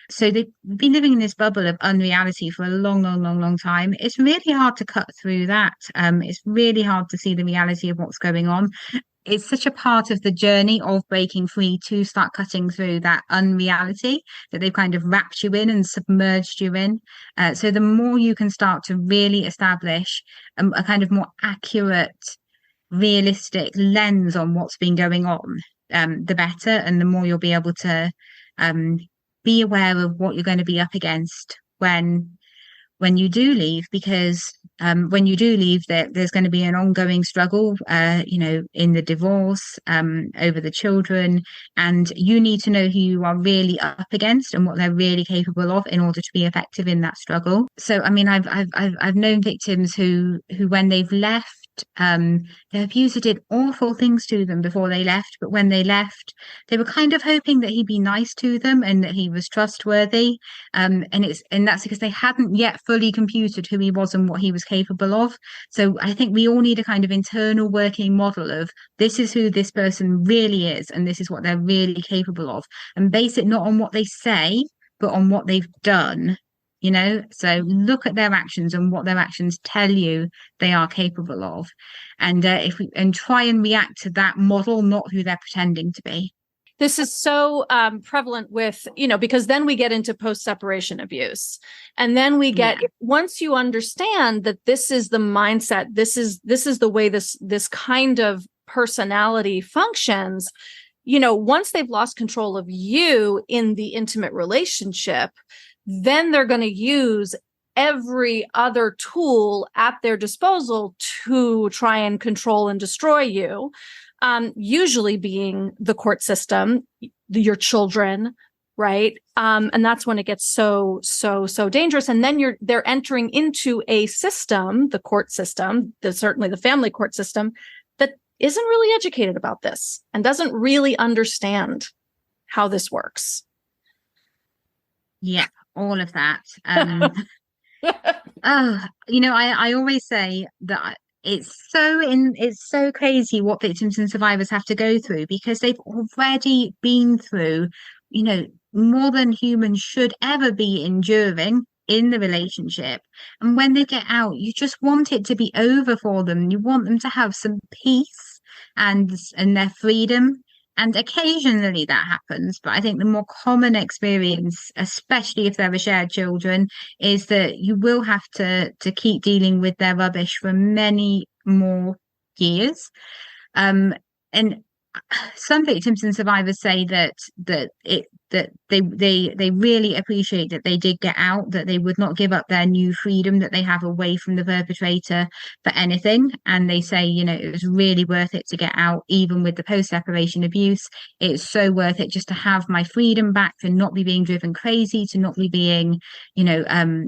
So they've been living in this bubble of unreality for a long, long, long, long time. It's really hard to cut through that. It's really hard to see the reality of what's going on. It's such a part of the journey of breaking free to start cutting through that unreality that they've kind of wrapped you in and submerged you in. So the more you can start to really establish a kind of more accurate, realistic lens on what's been going on, the better, and the more you'll be able to be aware of what you're going to be up against when you do leave, because when you do leave, there's going to be an ongoing struggle, in the divorce, over the children, and you need to know who you are really up against and what they're really capable of in order to be effective in that struggle. So, I mean, I've known victims who when they've left, their abuser did awful things to them before they left, but when they left, they were kind of hoping that he'd be nice to them and that he was trustworthy, and that's because they hadn't yet fully computed who he was and what he was capable of. So I think we all need a kind of internal working model of, this is who this person really is and this is what they're really capable of, and base it not on what they say but on what they've done. So look at their actions and what their actions tell you they are capable of, and try and react to that model, not who they're pretending to be. This is so prevalent with, because then we get into post-separation abuse. And then we get, once you understand that this is the mindset, this is the way this kind of personality functions, once they've lost control of you in the intimate relationship, then they're going to use every other tool at their disposal to try and control and destroy you. Usually being the court system, your children, right? And that's when it gets so dangerous. And then they're entering into a system, the court system, certainly the family court system, that isn't really educated about this and doesn't really understand how this works. Yeah, all of that. I always say that it's so crazy what victims and survivors have to go through, because they've already been through, more than humans should ever be enduring in the relationship. And when they get out, you just want it to be over for them. You want them to have some peace and their freedom. And occasionally that happens, but I think the more common experience, especially if there are shared children, is that you will have to keep dealing with their rubbish for many more years. And some victims and survivors say that they really appreciate that they did get out, that they would not give up their new freedom that they have away from the perpetrator for anything. And they say, it was really worth it to get out, even with the post-separation abuse. It's so worth it just to have my freedom back, to not be being driven crazy, to not be being,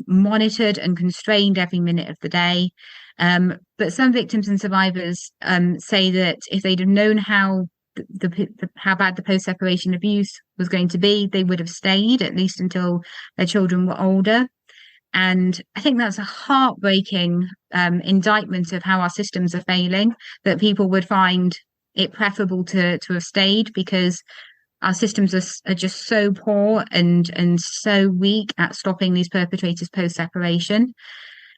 monitored and constrained every minute of the day. But some victims and survivors say that if they'd have known how bad the post-separation abuse was going to be, they would have stayed at least until their children were older. And I think that's a heartbreaking indictment of how our systems are failing, that people would find it preferable to have stayed, because our systems are just so poor and so weak at stopping these perpetrators post-separation.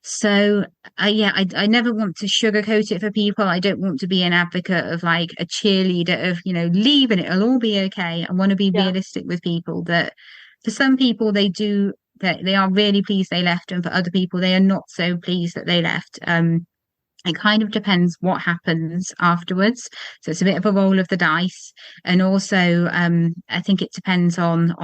So, I never want to sugarcoat it for people. I don't want to be an advocate of like a cheerleader of, leave and it'll all be okay. I want to be realistic with people that for some people that they are really pleased they left, and for other people they are not so pleased that they left. It kind of depends what happens afterwards. So it's a bit of a roll of the dice. And also, I think it depends on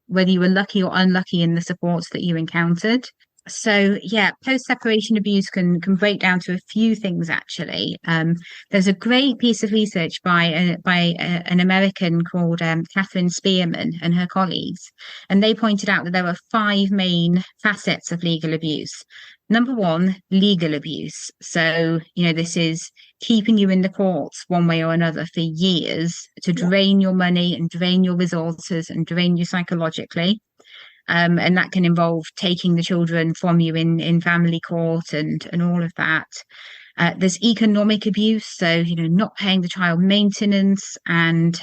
whether you were lucky or unlucky in the supports that you encountered. So post-separation abuse can break down to a few things, actually. There's a great piece of research by an American called Catherine Spearman and her colleagues, and they pointed out that there are 5 main facets of legal abuse. Number 1, legal abuse. So, this is keeping you in the courts one way or another for years to drain your money and drain your resources and drain you psychologically. And that can involve taking the children from you in family court and all of that. There's economic abuse, so not paying the child maintenance and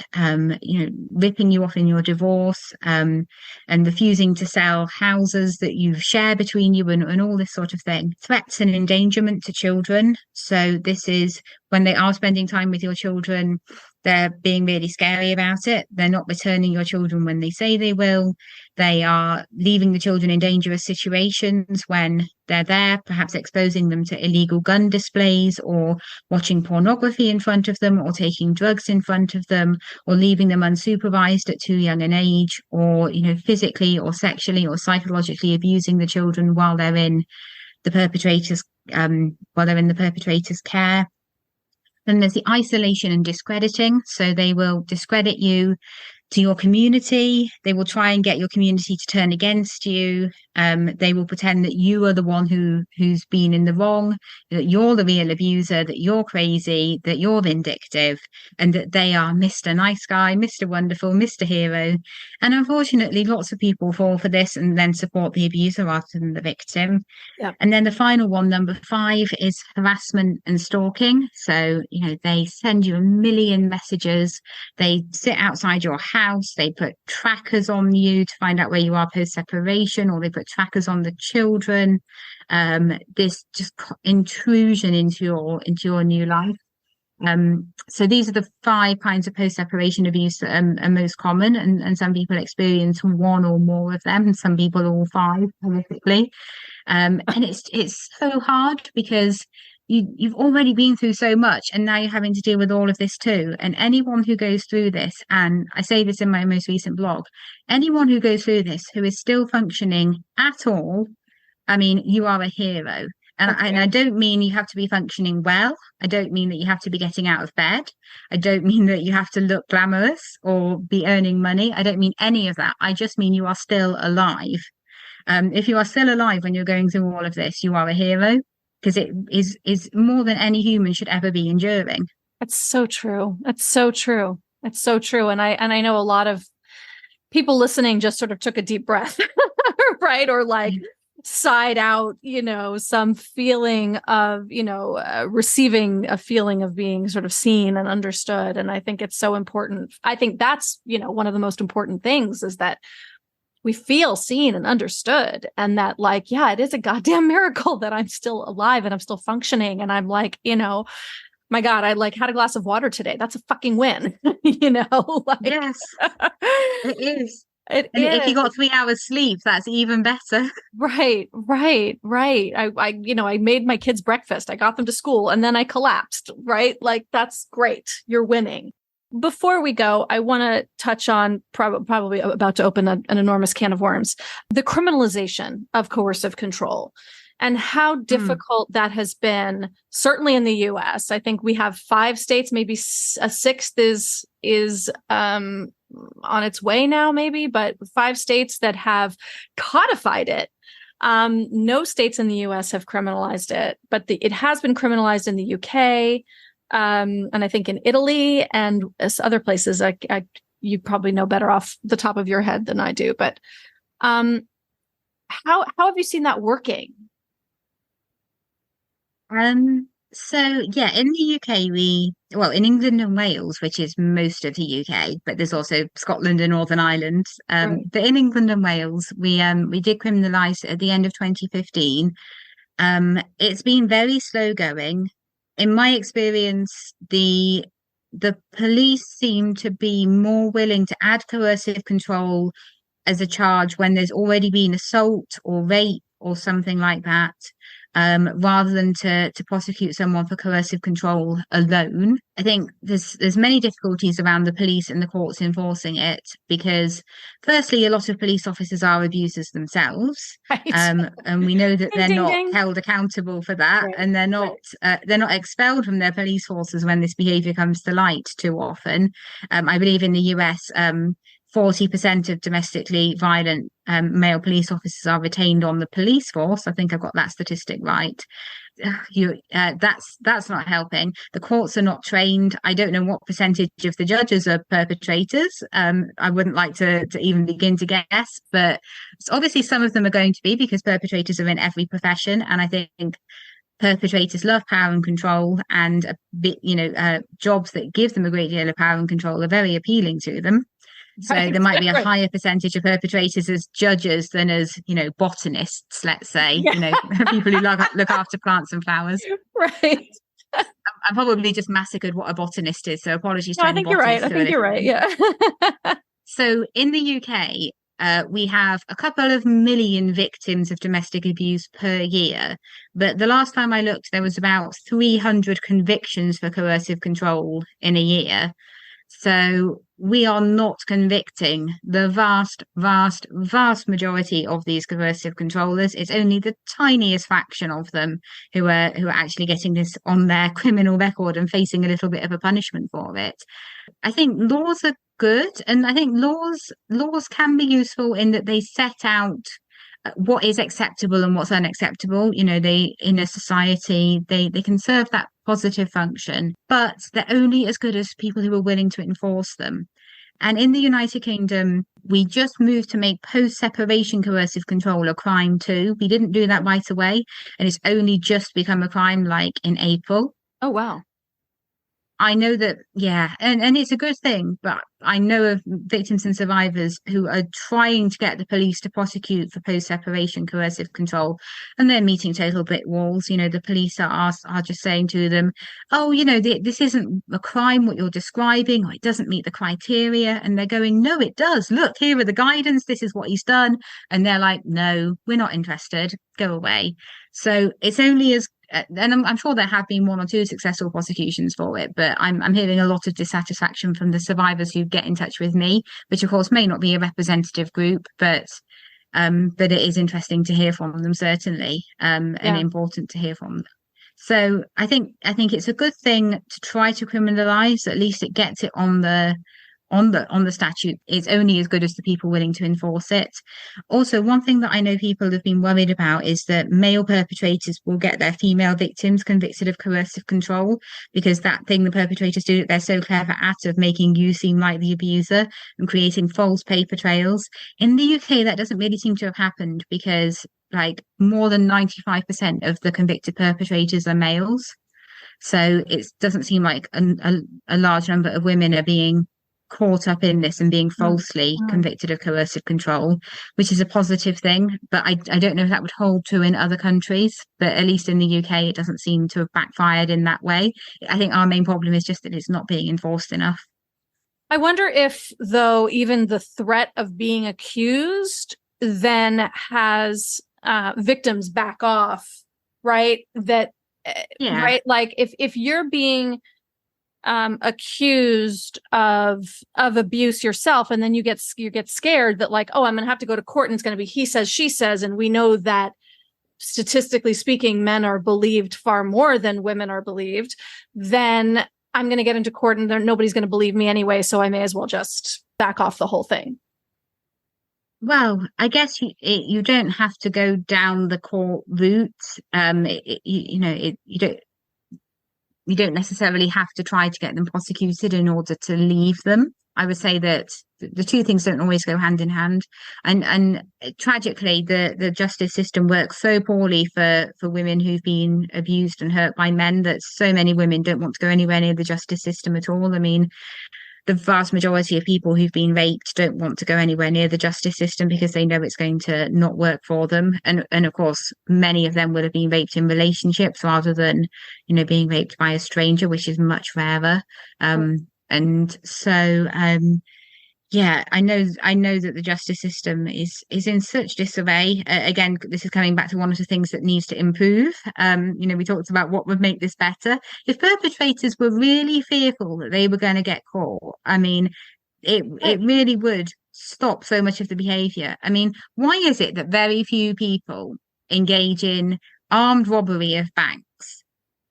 ripping you off in your divorce, and refusing to sell houses that you share between you and all this sort of thing. Threats and endangerment to children. So this is when they are spending time with your children, they're being really scary about it. They're not returning your children when they say they will. They are leaving the children in dangerous situations when they're there, perhaps exposing them to illegal gun displays or watching pornography in front of them or taking drugs in front of them or leaving them unsupervised at too young an age, or, physically or sexually or psychologically abusing the children while they're in the perpetrator's care. Then there's the isolation and discrediting. So they will discredit you to your community. They will try and get your community to turn against you. They will pretend that you are the one who's been in the wrong, that you're the real abuser, that you're crazy, that you're vindictive, and that they are Mr. Nice Guy, Mr. Wonderful, Mr. Hero. And unfortunately, lots of people fall for this and then support the abuser rather than the victim. Yeah. And then the final one, number 5, is harassment and stalking. So, they send you a million messages. They sit outside your house. They put trackers on you to find out where you are post-separation, or they put trackers on the children. This just intrusion into your new life. So these are the 5 kinds of post-separation abuse that are most common, and some people experience one or more of them, and some people all 5 horrifically. And it's so hard because you've already been through so much, and now you're having to deal with all of this too. And anyone who goes through this, and I say this in my most recent blog, anyone who goes through this who is still functioning at all, I mean, you are a hero. And I don't mean you have to be functioning well. I don't mean that you have to be getting out of bed. I don't mean that you have to look glamorous or be earning money. I don't mean any of that. I just mean you are still alive. If you are still alive when you're going through all of this, you are a hero, because it is more than any human should ever be enduring. That's so true. That's so true. That's so true. And I know a lot of people listening just sort of took a deep breath, right? Or like sighed out, some feeling of, receiving a feeling of being sort of seen and understood. And I think it's so important. I think that's, one of the most important things is that we feel seen and understood, and that like, yeah, it is a goddamn miracle that I'm still alive and I'm still functioning. And I'm like, my God, I like had a glass of water today. That's a fucking win, like, yes, it is. And if you got 3 hours sleep, that's even better. Right. I made my kids breakfast. I got them to school and then I collapsed, right? Like, that's great. You're winning. Before we go, I want to touch on probably about to open an enormous can of worms, the criminalization of coercive control and how difficult that has been, certainly in the US. I think we have 5 states, maybe a 6th is on its way now, maybe, but 5 states that have codified it. No states in the US have criminalized it, but it has been criminalized in the UK. And I think in Italy and other places. You probably know better off the top of your head than I do, but how have you seen that working? So yeah, in the UK, in England and Wales, which is most of the UK, but there's also Scotland and Northern Ireland. Right. But in England and Wales, we did criminalise at the end of 2015. It's been very slow going. In my experience, the police seem to be more willing to add coercive control as a charge when there's already been assault or rape or something like that, rather than to prosecute someone for coercive control alone. I think there's many difficulties around the police and the courts enforcing it, because firstly, a lot of police officers are abusers themselves, Right. And we know that they're Ding, not ding. held accountable for that, Right. and they're not expelled from their police forces when this behavior comes to light too often. I believe in the US, 40% of domestically violent male police officers are retained on the police force. I think I've got that statistic right. That's not helping. The courts are not trained. I don't know what percentage of the judges are perpetrators. I wouldn't like to even begin to guess, but obviously some of them are going to be, because perpetrators are in every profession, and I think perpetrators love power and control, and jobs that give them a great deal of power and control are very appealing to them. So Right. there might be a higher percentage of perpetrators as judges than as, botanists, let's say, people who look after plants and flowers. Right. I probably just massacred what a botanist is, so apologies to No, I any think you're right. I botanists who think are you're right. Yeah. So in the UK, we have a couple of million victims of domestic abuse per year. But the last time I looked, there was about 300 convictions for coercive control in a year. So we are not convicting the vast, vast, vast majority of these coercive controllers. It's only the tiniest fraction of them who are actually getting this on their criminal record and facing a little bit of a punishment for it. I think laws are good, and I think laws can be useful in that they set out what is acceptable and what's unacceptable. They, in a society, they can serve that positive function, but they're only as good as people who are willing to enforce them. And in the United Kingdom, we just moved to make post-separation coercive control a crime too. We didn't do that right away, and it's only just become a crime like in April. Oh, wow. I know that, yeah, and it's a good thing, but I know of victims and survivors who are trying to get the police to prosecute for post-separation coercive control, and they're meeting total brick walls. You know, the police are just saying to them, "Oh, you know, this isn't a crime what you're describing, or it doesn't meet the criteria," and they're going, "No, it does. Look, here are the guidance. This is what he's done," and they're like, "No, we're not interested. Go away." So it's only as and I'm sure there have been one or two successful prosecutions for it, but I'm hearing a lot of dissatisfaction from the survivors who get in touch with me, which of course may not be a representative group, but it is interesting to hear from them, certainly, and important to hear from them. So I think it's a good thing to try to criminalize. At least it gets it on the statute. It's only as good as the people willing to enforce it. Also, one thing that I know people have been worried about is that male perpetrators will get their female victims convicted of coercive control, because that thing the perpetrators do that they're so clever at, of making you seem like the abuser and creating false paper trails. In the UK, that doesn't really seem to have happened, because like more than 95% of the convicted perpetrators are males. So it doesn't seem like a large number of women are being caught up in this and being falsely convicted of coercive control, which is a positive thing. But I don't know if that would hold true in other countries, but at least in the UK, it doesn't seem to have backfired in that way. I think our main problem is just that it's not being enforced enough. I wonder if, though, even the threat of being accused then has victims back off, right? That, right? Like if you're being accused of abuse yourself, and then you get scared that, like, oh, I'm gonna have to go to court and it's gonna be he says, she says, and we know that statistically speaking men are believed far more than women are believed, then I'm gonna get into court and nobody's gonna believe me anyway, so I may as well just back off the whole thing. Well, I guess you don't have to go down the court route. You don't necessarily have to try to get them prosecuted in order to leave them. I would say that the two things don't always go hand in hand. And tragically, the justice system works so poorly for women who've been abused and hurt by men that so many women don't want to go anywhere near the justice system at all. I mean, the vast majority of people who've been raped don't want to go anywhere near the justice system because they know it's going to not work for them. And of course, many of them would have been raped in relationships rather than, being raped by a stranger, which is much rarer. And so, I know that the justice system is in such disarray. Again, this is coming back to one of the things that needs to improve. We talked about what would make this better. If perpetrators were really fearful that they were going to get caught, I mean, it really would stop so much of the behavior. I mean, why is it that very few people engage in armed robbery of banks?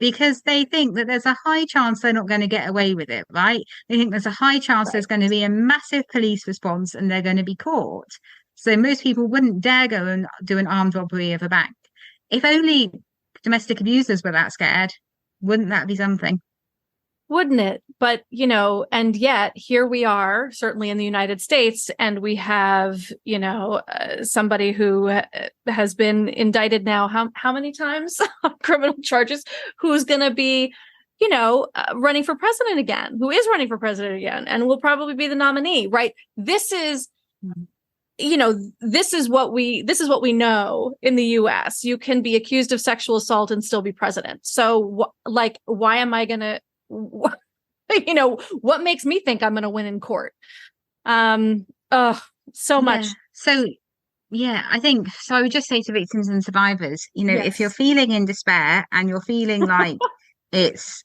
Because they think that there's a high chance they're not going to get away with it, right? They think there's a high chance there's going to be a massive police response and they're going to be caught. So most people wouldn't dare go and do an armed robbery of a bank. If only domestic abusers were that scared, wouldn't that be something? Wouldn't it? But, and yet here we are, certainly in the United States, and we have, somebody who has been indicted now, how many times on criminal charges, who's going to be, running for president again, and will probably be the nominee, right? This is what we know in the US. You can be accused of sexual assault and still be president. So why am I going to, what makes me think I'm going to win in court? So much. So, I think so. I would just say to victims and survivors, if you're feeling in despair and you're feeling like it's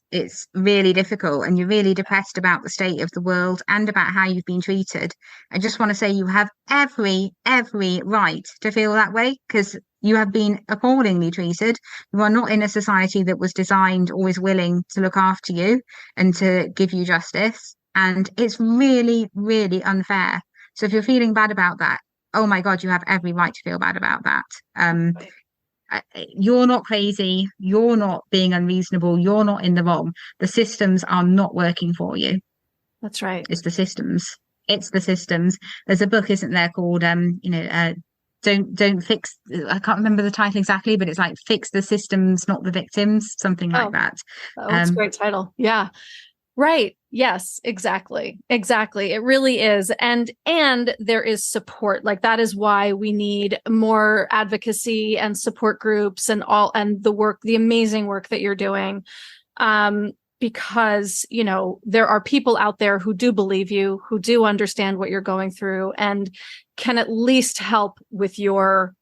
really difficult and you're really depressed about the state of the world and about how you've been treated, I just want to say you have every right to feel that way, because you have been appallingly treated. You are not in a society that was designed or is willing to look after you and to give you justice. And it's really, really unfair. So if you're feeling bad about that, oh my God, you have every right to feel bad about that. You're not crazy. You're not being unreasonable. You're not in the wrong. The systems are not working for you. That's right. It's the systems. There's a book, isn't there, called don't fix, I can't remember the title exactly, but it's like Fix the Systems, Not the Victims, something like that. Oh, it's a great title. Yeah. Right. Yes, exactly. Exactly. It really is. And there is support. Like that is why we need more advocacy and support groups and the amazing work that you're doing. Because, there are people out there who do believe you, who do understand what you're going through and can at least help with your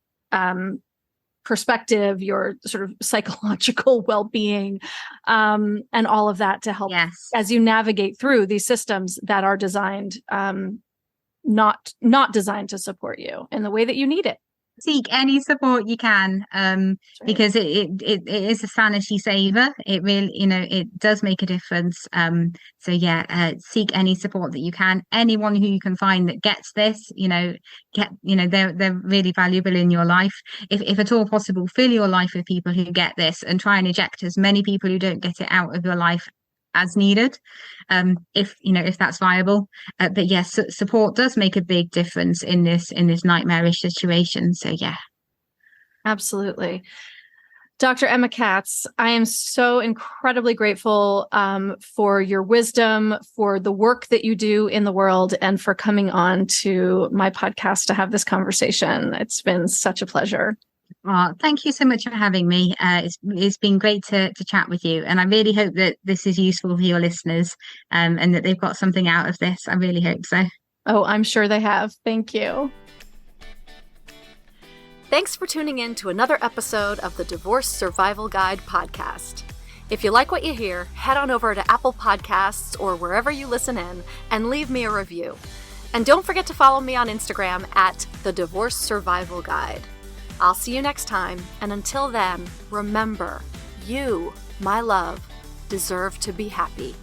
perspective, your sort of psychological well-being, and all of that to help as you navigate through these systems that are designed, not designed to support you in the way that you need it. Seek any support you can, because it is a sanity saver. It really, it does make a difference. Seek any support that you can. Anyone who you can find that gets this, they're really valuable in your life. If at all possible, fill your life with people who get this, and try and eject as many people who don't get it out of your life as needed, if that's viable. But yes, support does make a big difference in this nightmarish situation. So yeah, absolutely. Dr. Emma Katz, I am so incredibly grateful for your wisdom, for the work that you do in the world, and for coming on to my podcast to have this conversation. It's been such a pleasure. Thank you so much for having me. It's been great to chat with you, and I really hope that this is useful for your listeners, and that they've got something out of this. I really hope so. Oh, I'm sure they have. Thank you. Thanks for tuning in to another episode of the Divorce Survival Guide podcast. If you like what you hear, head on over to Apple Podcasts or wherever you listen in and leave me a review. And don't forget to follow me on Instagram at the Divorce Survival Guide. I'll see you next time, and until then, remember, you, my love, deserve to be happy.